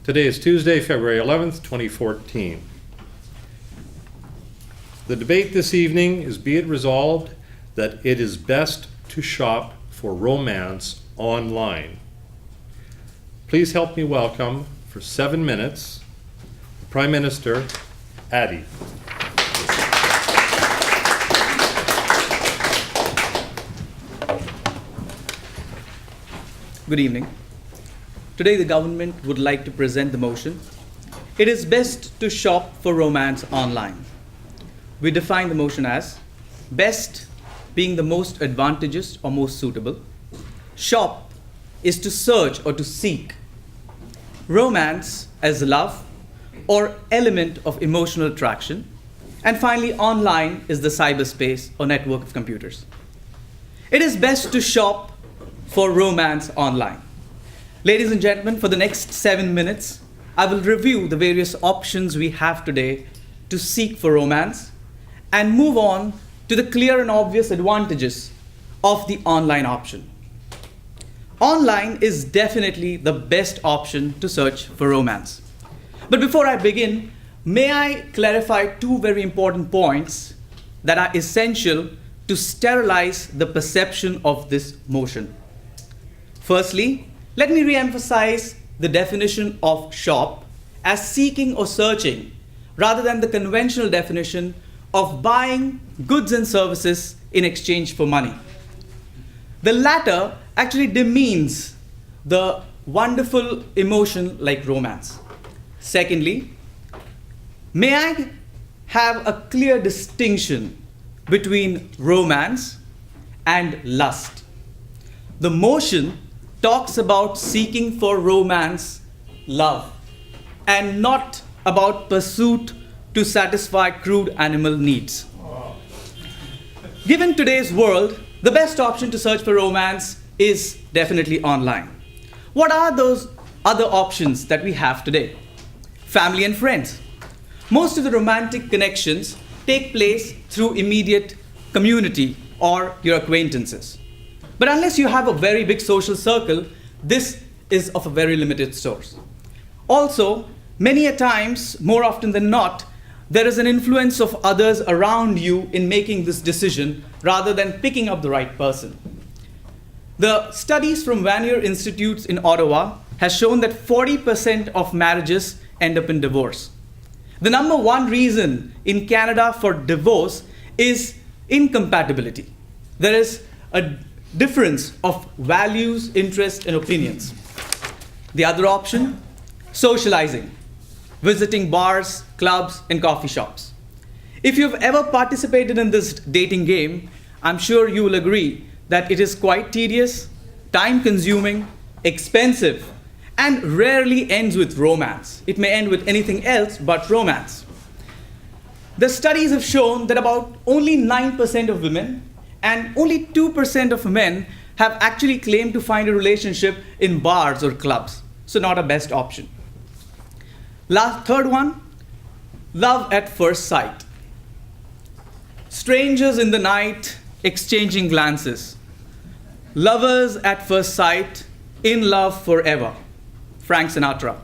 Today is Tuesday, February 11th, 2014. The debate this evening is, be it resolved that it is best to shop for romance online. Please help me welcome, for 7 minutes, the Prime Minister, Addy. Good evening. Today the government would like to present the motion, it is best to shop for romance online. We define the motion as best being the most advantageous or most suitable. Shop is to search or to seek. Romance as love or element of emotional attraction. And finally, online is the cyberspace or network of computers. It is best to shop for romance online. Ladies and gentlemen, for the next 7 minutes, I will review the various options we have today to seek for romance and move on to the clear and obvious advantages of the online option. Online is definitely the best option to search for romance. But before I begin, may I clarify 2 very important points that are essential to sterilize the perception of this motion. Firstly, let me re-emphasize the definition of shop as seeking or searching rather than the conventional definition of buying goods and services in exchange for money. The latter actually demeans the wonderful emotion like romance. Secondly, may I have a clear distinction between romance and lust. The motion talks about seeking for romance, love, and not about pursuit to satisfy crude animal needs. Given today's world, the best option to search for romance is definitely online. What are those other options that we have today? Family and friends. Most of the romantic connections take place through immediate community or your acquaintances. But unless you have a very big social circle, this is of a very limited source. Also, many a times, more often than not, there is an influence of others around you in making this decision rather than picking up the right person. The studies from Vanier Institutes in Ottawa has shown that 40% of marriages end up in divorce. The number 1 reason in Canada for divorce is incompatibility. There is a difference of values, interests, and opinions. The other option, socializing, visiting bars, clubs, and coffee shops. If you've ever participated in this dating game, I'm sure you will agree that it is quite tedious, time-consuming, expensive, and rarely ends with romance. It may end with anything else but romance. The studies have shown that about only 9% of women and only 2% of men have actually claimed to find a relationship in bars or clubs. So not a best option. Third one, love at first sight. Strangers in the night exchanging glances. Lovers at first sight, in love forever. Frank Sinatra.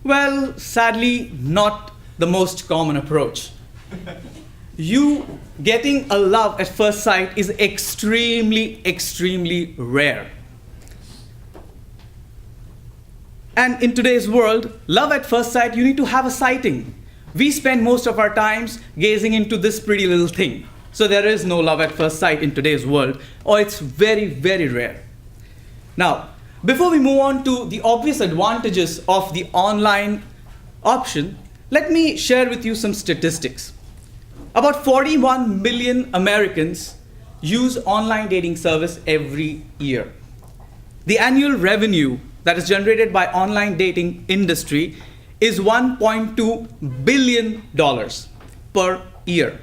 Well, sadly, not the most common approach. You getting a love at first sight is extremely, extremely rare. And in today's world, love at first sight, you need to have a sighting. We spend most of our times gazing into this pretty little thing. So there is no love at first sight in today's world, or it's very, very rare. Now, before we move on to the obvious advantages of the online option, let me share with you some statistics. About 41 million Americans use online dating service every year. The annual revenue that is generated by online dating industry is $1.2 billion per year.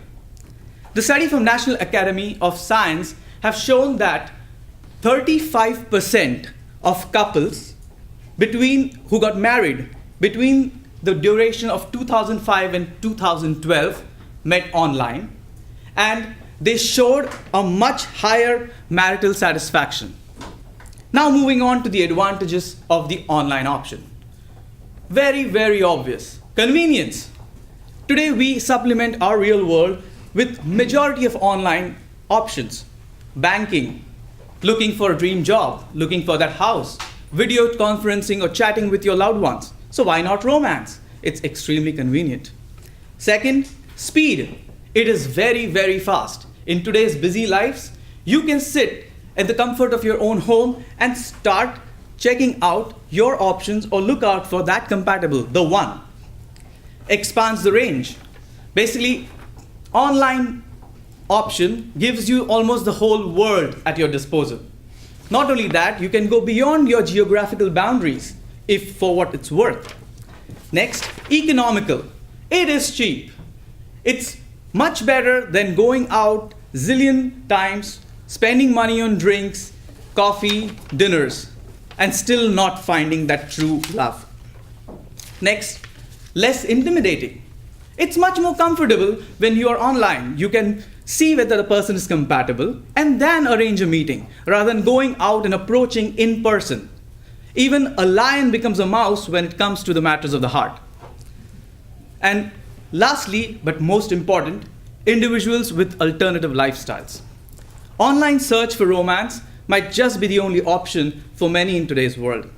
The study from National Academy of Science have shown that 35% of couples who got married between the duration of 2005 and 2012 met online, and they showed a much higher marital satisfaction. Now moving on to the advantages of the online option. very, very obvious. Convenience. Today we supplement our real world with majority of online options. Banking, looking for a dream job, looking for that house, video conferencing or chatting with your loved ones. So why not romance? It's extremely convenient. Second, speed. It is very, very fast. In today's busy lives, you can sit at the comfort of your own home and start checking out your options or look out for that compatible, the one. Expands the range. Basically, online option gives you almost the whole world at your disposal. Not only that, you can go beyond your geographical boundaries if for what it's worth. Next, economical. It is cheap. It's much better than going out zillion times, spending money on drinks, coffee, dinners, and still not finding that true love. Next, less intimidating. It's much more comfortable when you are online. You can see whether the person is compatible and then arrange a meeting rather than going out and approaching in person. Even a lion becomes a mouse when it comes to the matters of the heart. And lastly, but most important, individuals with alternative lifestyles. Online search for romance might just be the only option for many in today's world.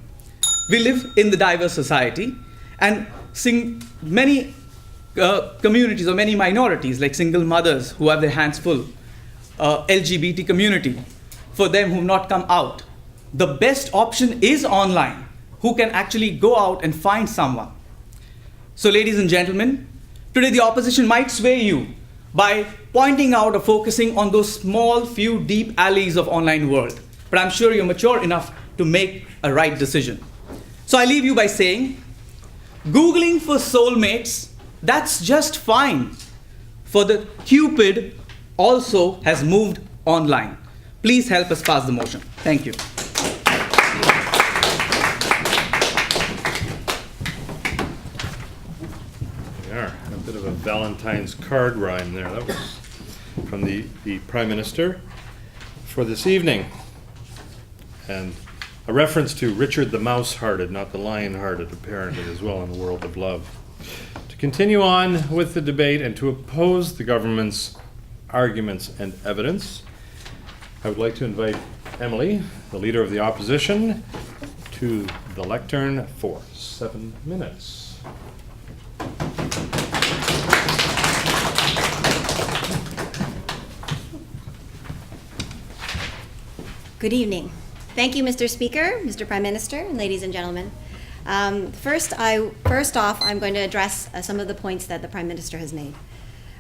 We live in the diverse society, and many communities or many minorities like single mothers who have their hands full, LGBT community, for them who have not come out. The best option is online, who can actually go out and find someone. So ladies and gentlemen, today the opposition might sway you by pointing out or focusing on those small few deep alleys of online world. But I'm sure you're mature enough to make a right decision. So I leave you by saying, Googling for soulmates, that's just fine. For the Cupid also has moved online. Please help us pass the motion. Thank you. A bit of a Valentine's card rhyme there. That was from the Prime Minister for this evening. And a reference to Richard the Mouse-Hearted, not the Lion-Hearted, apparently, as well in the world of love. To continue on with the debate and to oppose the government's arguments and evidence, I would like to invite Emily, the Leader of the Opposition, to the lectern for 7 minutes. Good evening. Thank you, Mr. Speaker, Mr. Prime Minister, and ladies and gentlemen. First off, I'm going to address some of the points that the Prime Minister has made.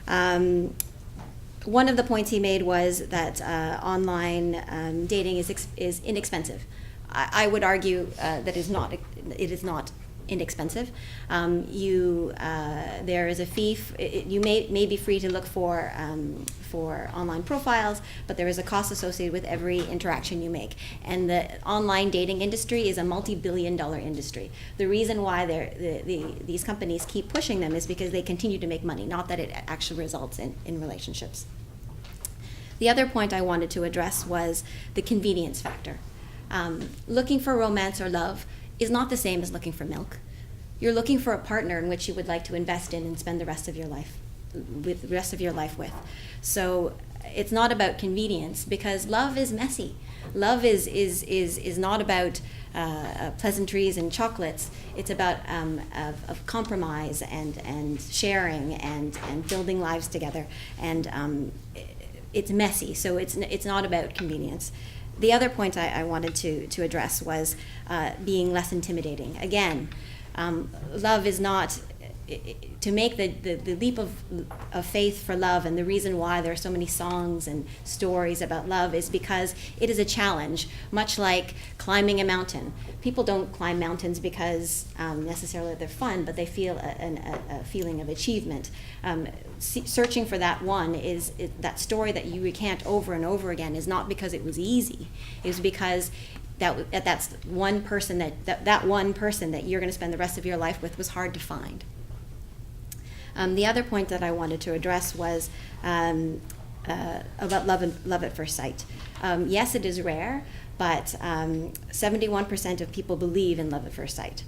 One of the points he made was that online dating is inexpensive. I would argue that it is not inexpensive. There is a fee. You may be free to look for online profiles, but there is a cost associated with every interaction you make. And the online dating industry is a multi-billion-dollar industry. The reason why these companies keep pushing them is because they continue to make money, not that it actually results in relationships. The other point I wanted to address was the convenience factor. Looking for romance or love is not the same as looking for milk. You're looking for a partner in which you would like to invest in and spend the rest of your life with. So it's not about convenience, because love is messy. Love is not about pleasantries and chocolates. It's about of compromise and sharing and building lives together. And it's messy, so it's not about convenience. The other point I wanted to address was being less intimidating. Again, love is not, to make the leap of faith for love, and the reason why there are so many songs and stories about love is because it is a challenge, much like climbing a mountain. People don't climb mountains because necessarily they're fun, but they feel a feeling of achievement. Searching for that one that story that you recant over and over again is not because it was easy. It was because that's one person that one person that you're going to spend the rest of your life with was hard to find. The other point that I wanted to address was about love at first sight. Yes, it is rare, but 71% of people believe in love at first sight.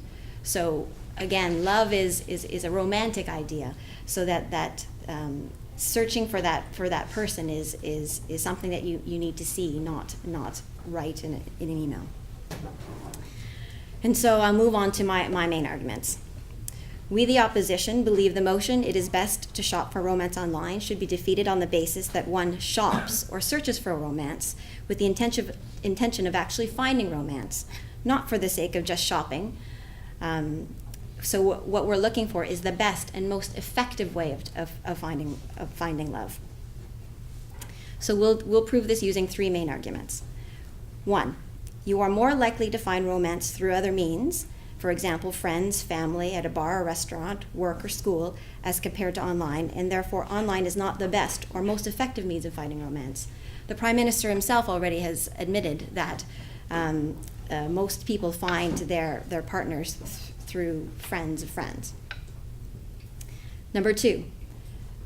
So again, love is a romantic idea. So that searching for that person is something that you need to see, not write in an email. And so I'll move on to my main arguments. We, the opposition, believe the motion "it is best to shop for romance online" should be defeated on the basis that one shops or searches for romance with the intention of actually finding romance, not for the sake of just shopping. So what we're looking for is the best and most effective way of finding love. So we'll prove this using 3 main arguments. 1, you are more likely to find romance through other means, for example, friends, family, at a bar or restaurant, work or school, as compared to online, and therefore online is not the best or most effective means of finding romance. The Prime Minister himself already has admitted that most people find their partners through friends of friends. Number 2,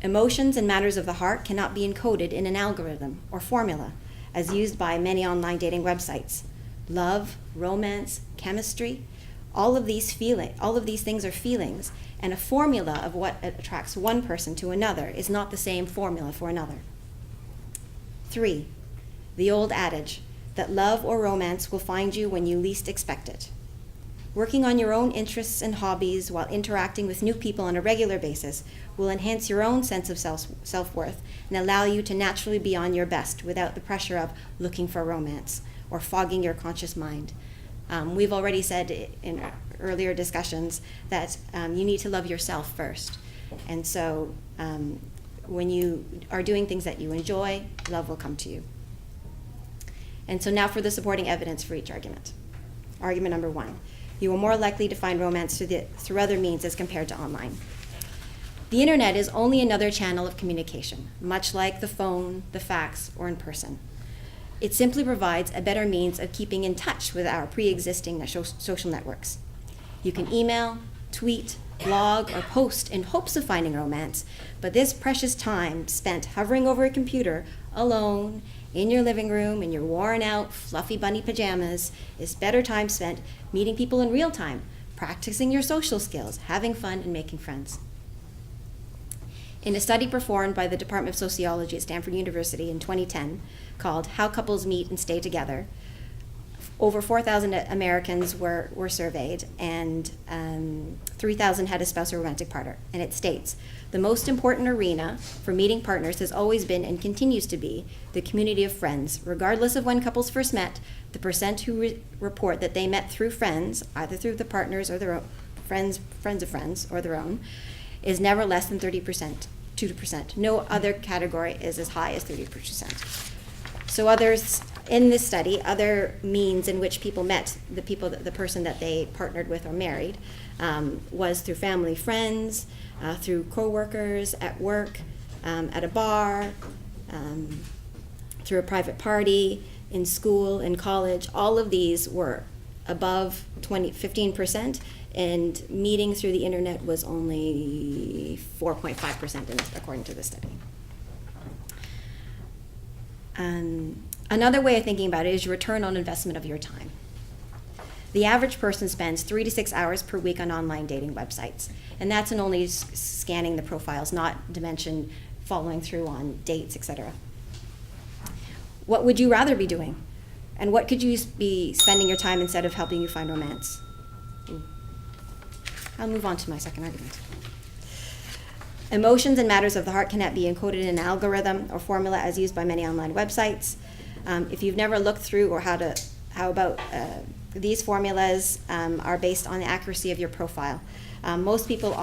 emotions and matters of the heart cannot be encoded in an algorithm or formula, as used by many online dating websites. Love, romance, chemistry, all of these things are feelings, and a formula of what attracts one person to another is not the same formula for another. 3, the old adage that love or romance will find you when you least expect it. Working on your own interests and hobbies while interacting with new people on a regular basis will enhance your own sense of self-worth and allow you to naturally be on your best without the pressure of looking for romance or fogging your conscious mind. We've already said in earlier discussions that you need to love yourself first. And so when you are doing things that you enjoy, love will come to you. And so now for the supporting evidence for each argument. Argument number 1. You are more likely to find romance through other means as compared to online. The internet is only another channel of communication, much like the phone, the fax, or in person. It simply provides a better means of keeping in touch with our pre-existing social networks. You can email, tweet, blog, or post in hopes of finding romance, but this precious time spent hovering over a computer alone in your living room in your worn-out, fluffy bunny pajamas is better time spent meeting people in real time, practicing your social skills, having fun, and making friends. In a study performed by the Department of Sociology at Stanford University in 2010 called "How Couples Meet and Stay Together," over 4,000 Americans were surveyed, and 3,000 had a spouse or romantic partner. And it states, the most important arena for meeting partners has always been and continues to be the community of friends. Regardless of when couples first met, the percent who report that they met through friends, either through the partners or their own, friends of friends or their own, is never less than 30%, 2%. No other category is as high as 30%. So others in this study, other means in which people met the person that they partnered with or married, was through family, friends, through co-workers, at work, at a bar, through a private party, in school, in college. All of these were above 15%, and meeting through the internet was only 4.5% according to the study. Another way of thinking about it is your return on investment of your time. The average person spends 3 to 6 hours per week on online dating websites, and that's in only scanning the profiles, not to mention following through on dates, etc. What would you rather be doing? And what could you be spending your time instead of helping you find romance? I'll move on to my second argument. Emotions and matters of the heart cannot be encoded in an algorithm or formula as used by many online websites. If you've never looked through or how about these formulas are based on the accuracy of your profile. Most people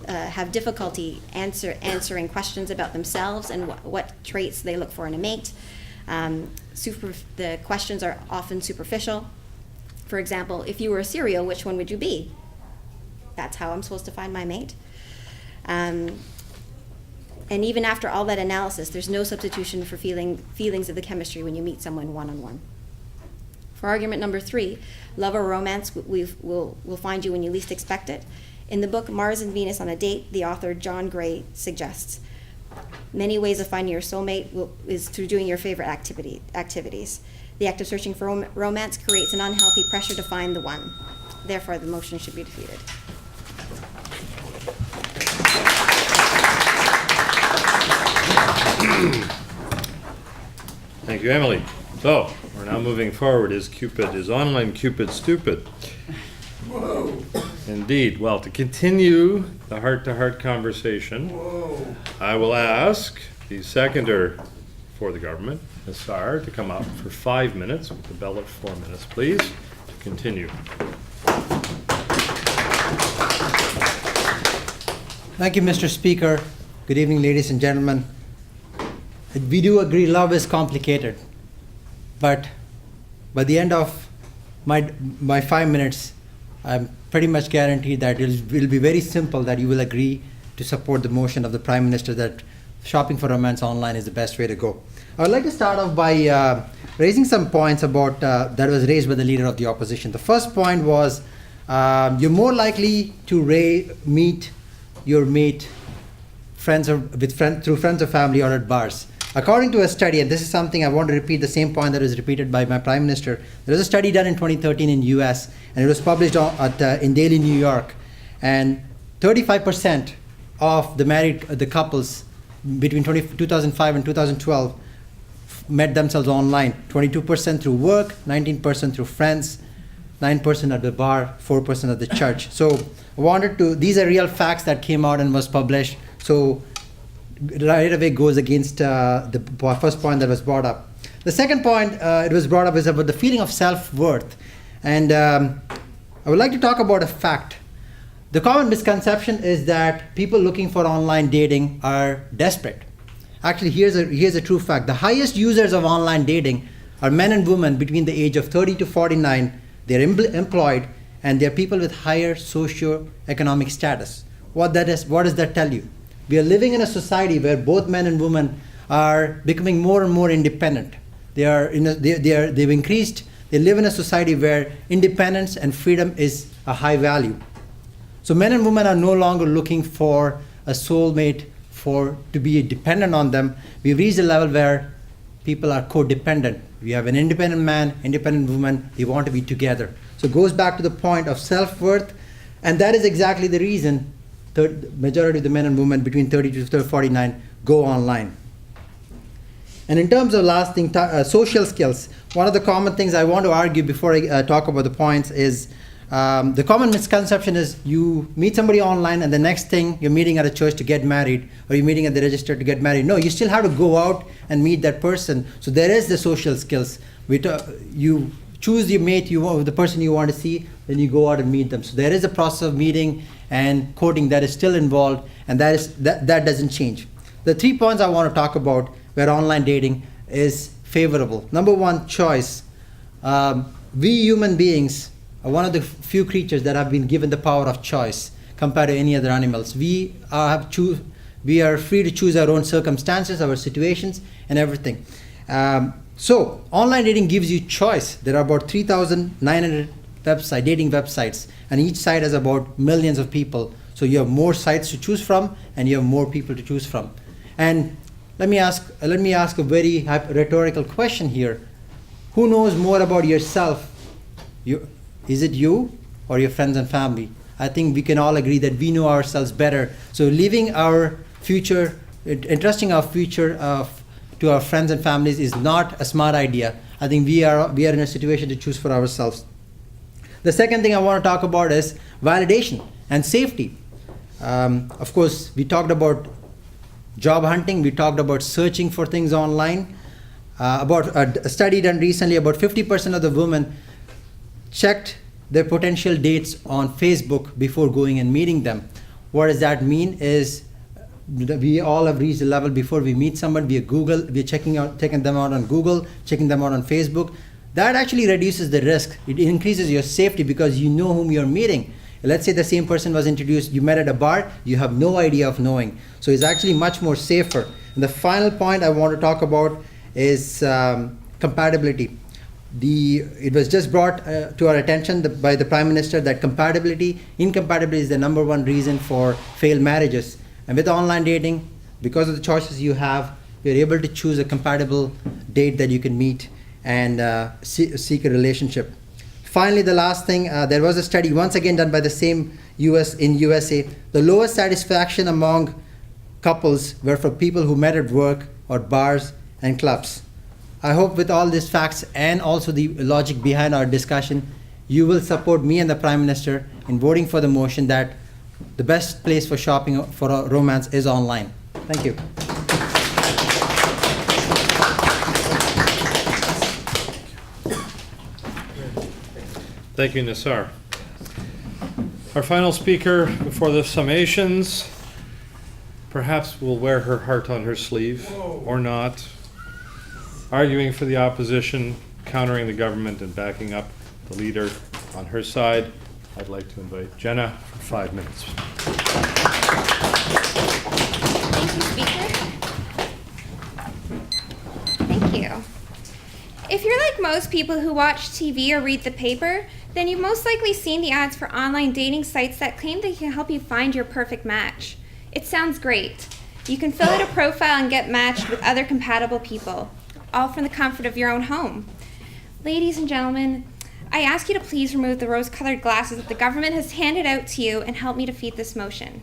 have difficulty answering questions about themselves and what traits they look for in a mate. The questions are often superficial. For example, if you were a cereal, which one would you be? That's how I'm supposed to find my mate. And even after all that analysis, there's no substitution for feelings of the chemistry when you meet someone one-on-one. For argument number 3, love or romance will find you when you least expect it. In the book Mars and Venus on a Date, the author John Gray suggests many ways of finding your soulmate is through doing your favorite activities. The act of searching for romance creates an unhealthy pressure to find the one. Therefore, the motion should be defeated. Thank you, Emily. So, we're now moving forward. Is online Cupid stupid? Whoa. Indeed. Well, to continue the heart-to-heart conversation, Whoa. I will ask the seconder for the government, Nissar, to come up for 5 minutes, with the bell at 4 minutes, please, to continue. Thank you, Mr. Speaker. Good evening, ladies and gentlemen. We do agree love is complicated, but by the end of my 5 minutes, I'm pretty much guaranteed that it will be very simple that you will agree to support the motion of the Prime Minister that shopping for romance online is the best way to go. I would like to start off by raising some points about that was raised by the Leader of the Opposition. The first point was you're more likely to meet your mate through friends or family or at bars. According to a study, and this is something I want to repeat the same point that was repeated by my Prime Minister, there was a study done in 2013 in US, and it was published in Daily New York, and 35% of the couples between 2005 and 2012 met themselves online, 22% through work, 19% through friends, 9% at the bar, 4% at the church. So these are real facts that came out and was published. So right away goes against the first point that was brought up. The second point it was brought up is about the feeling of self-worth. And I would like to talk about a fact. The common misconception is that people looking for online dating are desperate. Actually, here's a true fact. The highest users of online dating are men and women between the age of 30 to 49. They're employed, and they're people with higher socio-economic status. What does that tell you? We are living in a society where both men and women are becoming more and more independent. They live in a society where independence and freedom is a high value. So men and women are no longer looking for a soulmate to be dependent on them. We've reached a level where people are codependent. We have an independent man, independent woman, they want to be together. So it goes back to the point of self-worth, and that is exactly the reason the majority of the men and women between 30 to 49 go online. And in terms of last thing, social skills, one of the common things I want to argue before I talk about the points is the common misconception is you meet somebody online and the next thing you're meeting at a church to get married, or you're meeting at the register to get married. No, you still have to go out and meet that person. So there is the social skills. You choose your mate, the person you want to see, then you go out and meet them. So there is a process of meeting and courting that is still involved, and that doesn't change. The 3 points I want to talk about where online dating is favorable. Number one, choice. We human beings are one of the few creatures that have been given the power of choice compared to any other animals. We are free to choose our own circumstances, our situations, and everything. So online dating gives you choice. There are about 3,900 dating websites, and each site has about millions of people. So you have more sites to choose from, and you have more people to choose from. And let me ask a very rhetorical question here. Who knows more about yourself? Is it you or your friends and family? I think we can all agree that we know ourselves better. So leaving our future, entrusting our future to our friends and families is not a smart idea. I think we are in a situation to choose for ourselves. The second thing I want to talk about is validation and safety. Of course, we talked about job hunting. We talked about searching for things online. About a study done recently, about 50% of the women checked their potential dates on Facebook before going and meeting them. What does that mean is we all have reached a level before we meet someone, we're taking them out on Google, checking them out on Facebook. That actually reduces the risk. It increases your safety because you know whom you're meeting. Let's say the same person was introduced, you met at a bar, you have no idea of knowing. So it's actually much more safer. And the final point I want to talk about is compatibility. It was just brought to our attention by the Prime Minister that incompatibility is the number one reason for failed marriages. And with online dating, because of the choices you have, you're able to choose a compatible date that you can meet and seek a relationship. Finally, the last thing, there was a study once again done by the same USA. The lowest satisfaction among couples were for people who met at work or bars and clubs. I hope with all these facts and also the logic behind our discussion, you will support me and the Prime Minister in voting for the motion that the best place for shopping for a romance is online. Thank you. Thank you, Nissar. Our final speaker before the summations, perhaps will wear her heart on her sleeve or not, arguing for the opposition, countering the government, and backing up the leader on her side. I'd like to invite Jenna for 5 minutes. Thank you, Speaker. Thank you. If you're like most people who watch TV or read the paper, then you've most likely seen the ads for online dating sites that claim they can help you find your perfect match. It sounds great. You can fill out a profile and get matched with other compatible people, all from the comfort of your own home. Ladies and gentlemen, I ask you to please remove the rose-colored glasses that the government has handed out to you and help me defeat this motion.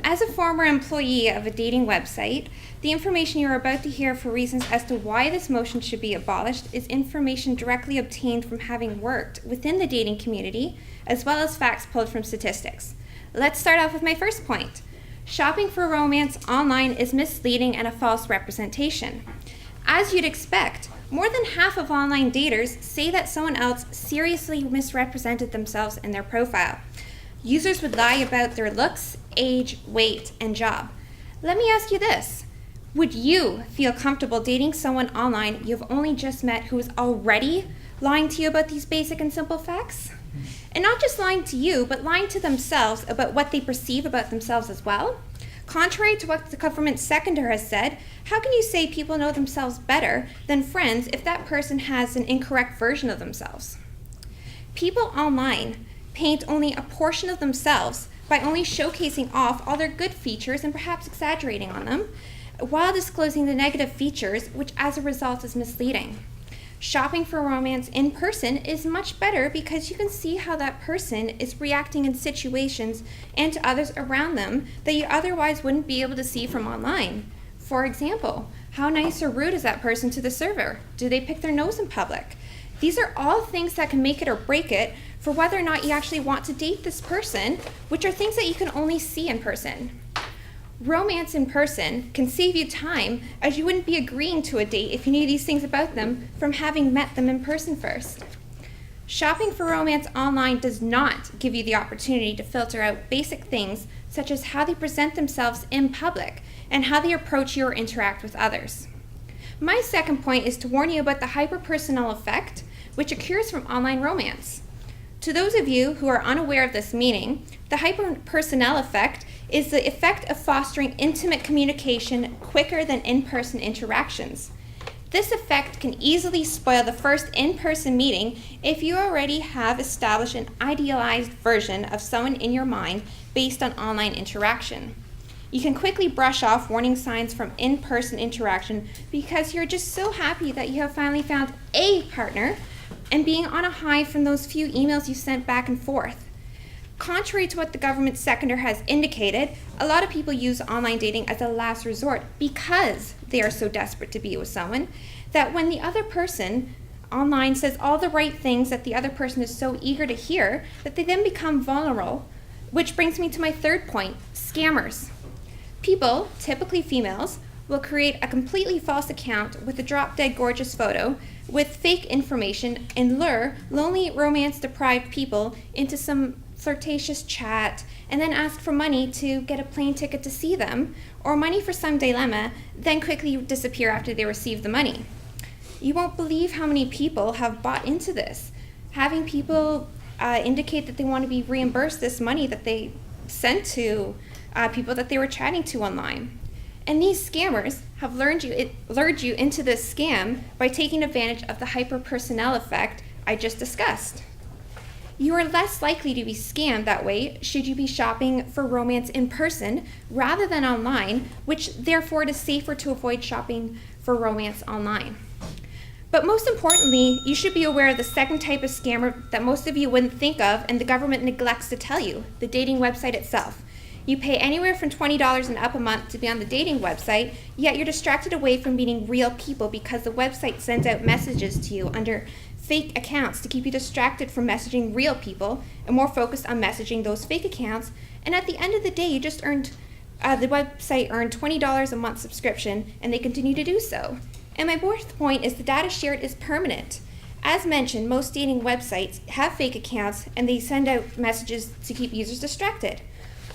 As a former employee of a dating website, the information you are about to hear for reasons as to why this motion should be abolished is information directly obtained from having worked within the dating community, as well as facts pulled from statistics. Let's start off with my first point. Shopping for romance online is misleading and a false representation. As you'd expect, more than half of online daters say that someone else seriously misrepresented themselves in their profile. Users would lie about their looks, age, weight, and job. Let me ask you this. Would you feel comfortable dating someone online you've only just met who is already lying to you about these basic and simple facts? And not just lying to you, but lying to themselves about what they perceive about themselves as well? Contrary to what the government seconder has said, how can you say people know themselves better than friends if that person has an incorrect version of themselves? People online paint only a portion of themselves by only showcasing off all their good features and perhaps exaggerating on them, while disclosing the negative features, which as a result is misleading. Shopping for romance in person is much better because you can see how that person is reacting in situations and to others around them that you otherwise wouldn't be able to see from online. For example, how nice or rude is that person to the server? Do they pick their nose in public? These are all things that can make it or break it for whether or not you actually want to date this person, which are things that you can only see in person. Romance in person can save you time, as you wouldn't be agreeing to a date if you knew these things about them from having met them in person first. Shopping for romance online does not give you the opportunity to filter out basic things such as how they present themselves in public and how they approach you or interact with others. My second point is to warn you about the hyper-personnel effect, which occurs from online romance. To those of you who are unaware of this meaning, the hyper-personnel effect is the effect of fostering intimate communication quicker than in-person interactions. This effect can easily spoil the first in-person meeting if you already have established an idealized version of someone in your mind based on online interaction. You can quickly brush off warning signs from in-person interaction because you're just so happy that you have finally found a partner and being on a high from those few emails you sent back and forth. Contrary to what the government seconder has indicated, a lot of people use online dating as a last resort because they are so desperate to be with someone that when the other person online says all the right things that the other person is so eager to hear, that they then become vulnerable, which brings me to my third point, scammers. People, typically females, will create a completely false account with a drop-dead gorgeous photo with fake information and lure lonely romance-deprived people into some flirtatious chat and then ask for money to get a plane ticket to see them or money for some dilemma, then quickly disappear after they receive the money. You won't believe how many people have bought into this, having people indicate that they want to be reimbursed this money that they sent to people that they were chatting to online. And these scammers have lured you into this scam by taking advantage of the hyper-personnel effect I just discussed. You are less likely to be scammed that way should you be shopping for romance in person rather than online, which therefore it is safer to avoid shopping for romance online. But most importantly, you should be aware of the second type of scammer that most of you wouldn't think of and the government neglects to tell you, the dating website itself. You pay anywhere from $20 and up a month to be on the dating website, yet you're distracted away from meeting real people because the website sends out messages to you under fake accounts to keep you distracted from messaging real people and more focused on messaging those fake accounts. And at the end of the day, you just earned, the website earned $20 a month subscription, and they continue to do so. And my fourth point is the data shared is permanent. As mentioned, most dating websites have fake accounts and they send out messages to keep users distracted.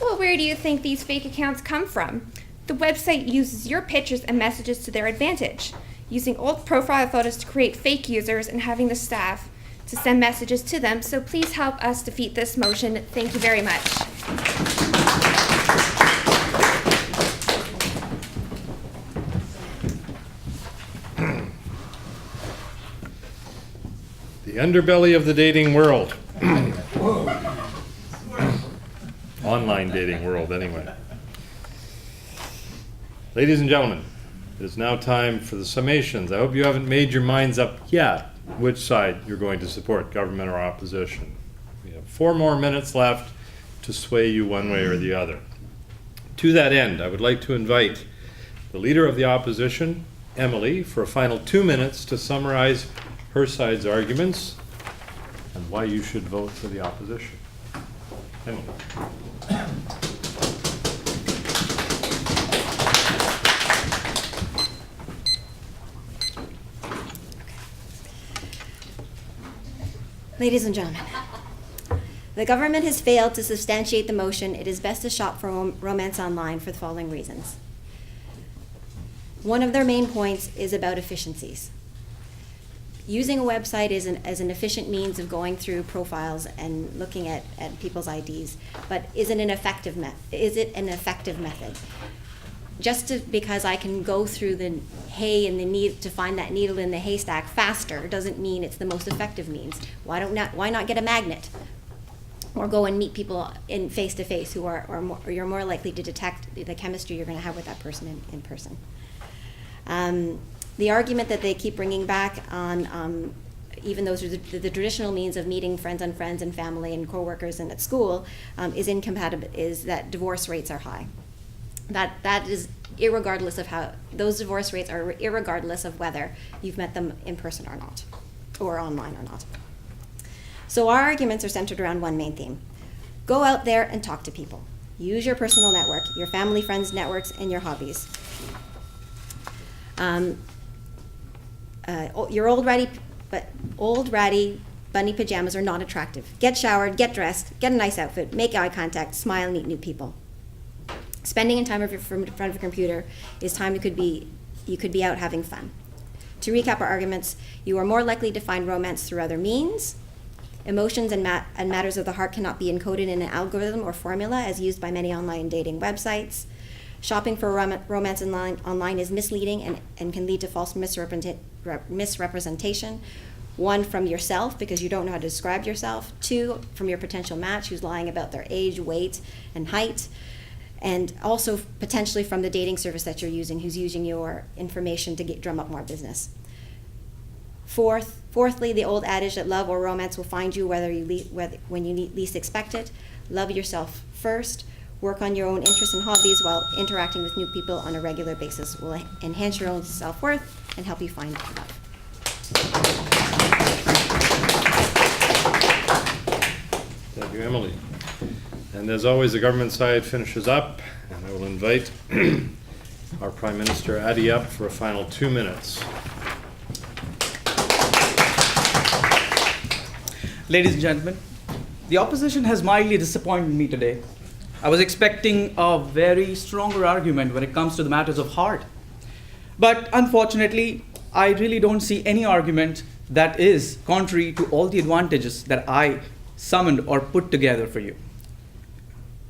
Well, where do you think these fake accounts come from? The website uses your pictures and messages to their advantage, using old profile photos to create fake users and having the staff to send messages to them. So please help us defeat this motion. Thank you very much. The underbelly of the dating world. Online dating world, anyway. Ladies and gentlemen, it is now time for the summations. I hope you haven't made your minds up yet which side you're going to support, government or opposition. We have 4 more minutes left to sway you one way or the other. To that end, I would like to invite the Leader of the Opposition, Emily, for a final 2 minutes to summarize her side's arguments and why you should vote for the opposition. Emily. Ladies and gentlemen, the government has failed to substantiate the motion it is best to shop for romance online for the following reasons. One of their main points is about efficiencies. Using a website is an efficient means of going through profiles and looking at people's IDs, but is it an effective method? Just because I can go through the hay and the need to find that needle in the haystack faster doesn't mean it's the most effective means. Why not get a magnet, or go and meet people in face to face who or you're more likely to detect the chemistry you're going to have with that person in person. The argument that they keep bringing back on, even those are the traditional means of meeting friends on friends and family and coworkers and at school, is incompatible. Is that divorce rates are high. That is irregardless of how those divorce rates are, irregardless of whether you've met them in person or not, or online or not. So our arguments are centered around one main theme: go out there and talk to people. Use your personal network, your family, friends, networks, and your hobbies. Your old ratty bunny pajamas are not attractive. Get showered, get dressed, get a nice outfit, make eye contact, smile, meet new people. Spending time in front of a computer is time you could be out having fun. To recap our arguments, you are more likely to find romance through other means. Emotions and matters of the heart cannot be encoded in an algorithm or formula as used by many online dating websites. Shopping for romance online is misleading and can lead to false misrepresentation. 1, from yourself, because you don't know how to describe yourself. 2, from your potential match, who's lying about their age, weight, and height. And also potentially from the dating service that you're using, who's using your information to drum up more business. Fourthly, the old adage that love or romance will find you when you least expect it. Love yourself first. Work on your own interests and hobbies while interacting with new people on a regular basis will enhance your own self-worth and help you find love. Thank you, Emily. And as always, the government side finishes up, and I will invite our Prime Minister Adi up for a final 2 minutes. Ladies and gentlemen, the opposition has mildly disappointed me today. I was expecting a very stronger argument when it comes to the matters of heart. But unfortunately, I really don't see any argument that is contrary to all the advantages that I summoned or put together for you.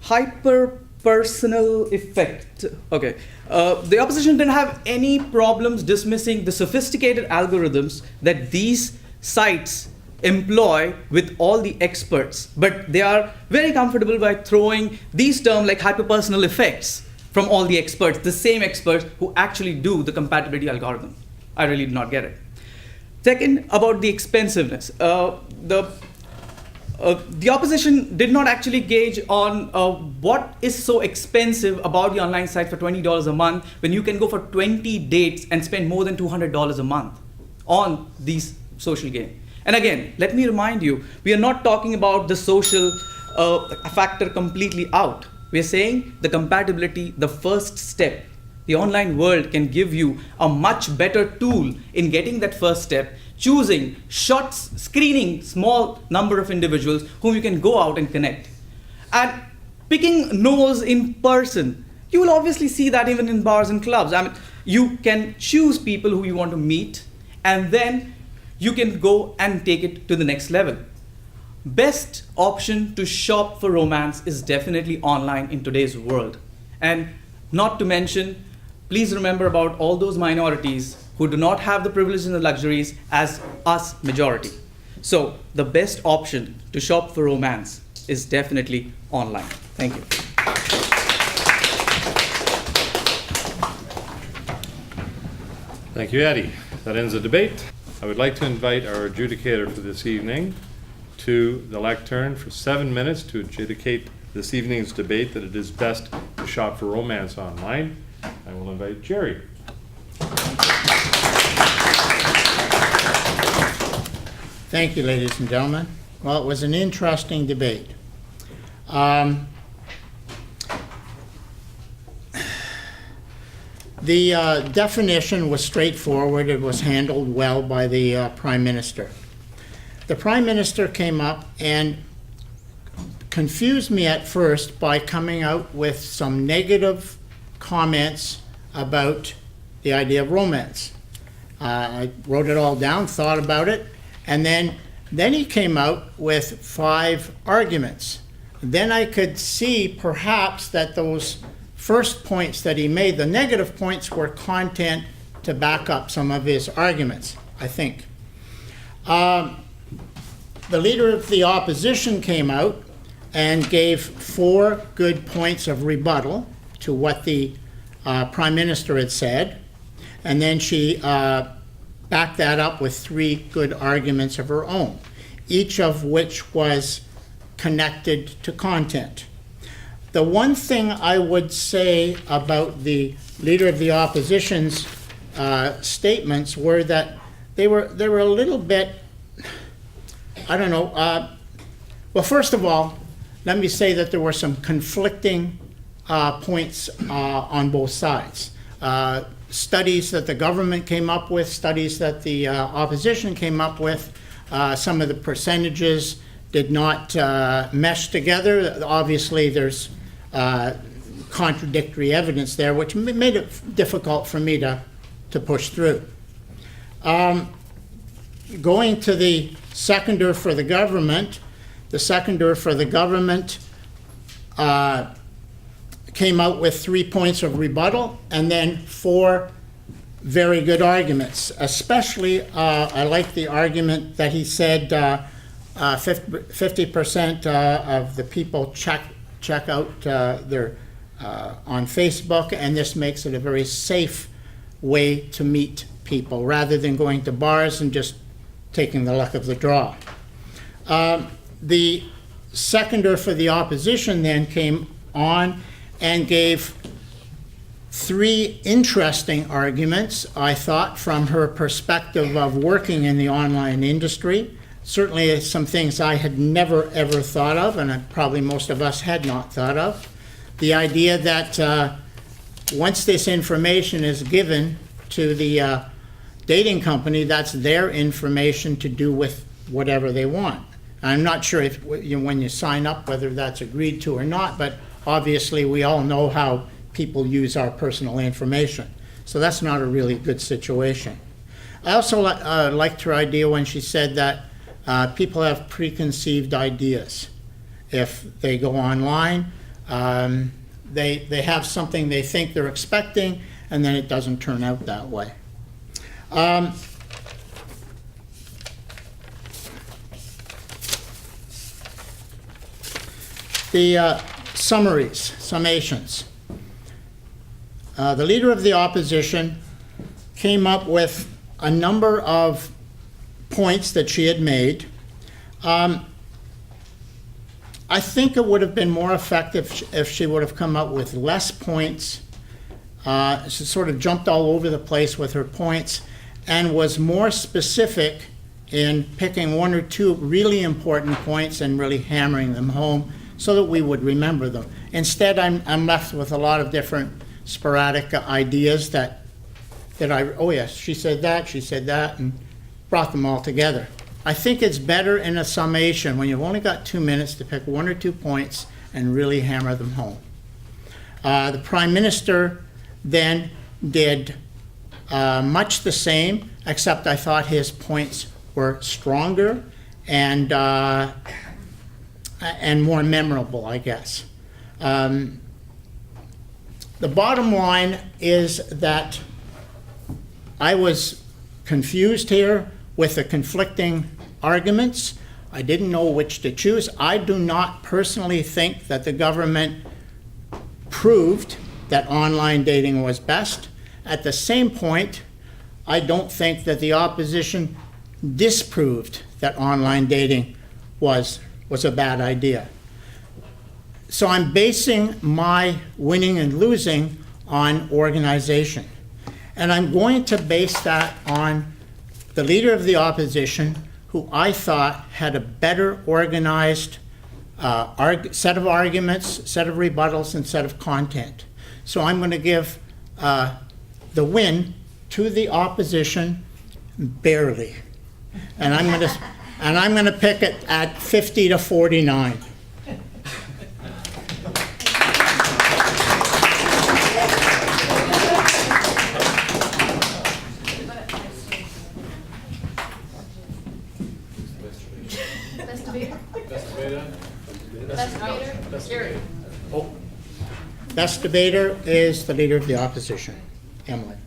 Hyper-personal effect. Okay. The opposition didn't have any problems dismissing the sophisticated algorithms that these sites employ with all the experts, but they are very comfortable by throwing these terms like hyper-personal effects from all the experts, the same experts who actually do the compatibility algorithm. I really did not get it. Second, about the expensiveness. The opposition did not actually gauge on what is so expensive about the online site for $20 a month when you can go for 20 dates and spend more than $200 a month on these social games. And again, let me remind you, we are not talking about the social factor completely out. We are saying the compatibility, the first step. The online world can give you a much better tool in getting that first step, choosing, shots, screening small number of individuals whom you can go out and connect. And picking no's in person, you will obviously see that even in bars and clubs. I mean, you can choose people who you want to meet, and then you can go and take it to the next level. Best option to shop for romance is definitely online in today's world. And not to mention, please remember about all those minorities who do not have the privileges and the luxuries as us majority. So the best option to shop for romance is definitely online. Thank you. Thank you, Eddie. That ends the debate. I would like to invite our adjudicator for this evening to the lectern for 7 minutes to adjudicate this evening's debate that it is best to shop for romance online. I will invite Gerry. Thank you, ladies and gentlemen. Well, it was an interesting debate. The definition was straightforward. It was handled well by the Prime Minister. The Prime Minister came up and confused me at first by coming out with some negative comments about the idea of romance. I wrote it all down, thought about it, and then he came out with 5 arguments. Then I could see perhaps that those first points that he made, the negative points, were content to back up some of his arguments, I think. The Leader of the Opposition came out and gave 4 good points of rebuttal to what the Prime Minister had said, and then she backed that up with 3 good arguments of her own, each of which was connected to content. The one thing I would say about the Leader of the Opposition's statements were that they were a little bit, I don't know, well, first of all, let me say that there were some conflicting points on both sides. Studies that the government came up with, studies that the opposition came up with, some of the percentages did not mesh together. Obviously, there's contradictory evidence there, which made it difficult for me to push through. Going to the seconder for the government, came out with 3 points of rebuttal and then 4 very good arguments. Especially, I like the argument that he said 50% of the people check out their on Facebook, and this makes it a very safe way to meet people rather than going to bars and just taking the luck of the draw. The seconder for the opposition then came on and gave 3 interesting arguments, I thought, from her perspective of working in the online industry. Certainly some things I had never ever thought of, and probably most of us had not thought of. The idea that once this information is given to the dating company, that's their information to do with whatever they want. I'm not sure if when you sign up whether that's agreed to or not, but obviously we all know how people use our personal information. So that's not a really good situation. I also liked her idea when she said that people have preconceived ideas. If they go online, they have something they think they're expecting, and then it doesn't turn out that way. The summations. The Leader of the Opposition came up with a number of points that she had made. I think it would have been more effective if she would have come up with less points. She sort of jumped all over the place with her points and was more specific in picking one or two really important points and really hammering them home so that we would remember them. Instead, I'm left with a lot of different sporadic ideas that oh yes, she said that, and brought them all together. I think it's better in a summation when you've only got 2 minutes to pick one or two points and really hammer them home. The Prime Minister then did much the same, except I thought his points were stronger and more memorable, I guess. The bottom line is that I was confused here with the conflicting arguments. I didn't know which to choose. I do not personally think that the government proved that online dating was best. At the same point, I don't think that the opposition disproved that online dating was a bad idea. So I'm basing my winning and losing on organization. And I'm going to base that on the leader of the opposition, who I thought had a better organized set of arguments, set of rebuttals, and set of content. So I'm going to give the win to the opposition barely. And I'm going to pick it at 50 to 49. Best debater is the leader of the opposition, Emily.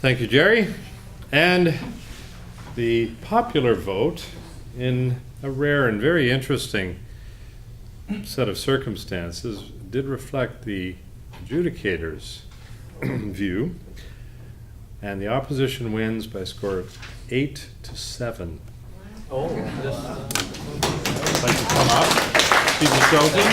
Thank you, Gerry. And the popular vote, in a rare and very interesting set of circumstances, did reflect the adjudicators' view, and the opposition wins by a score of 8-7. Oh, like to come up, see the trophy.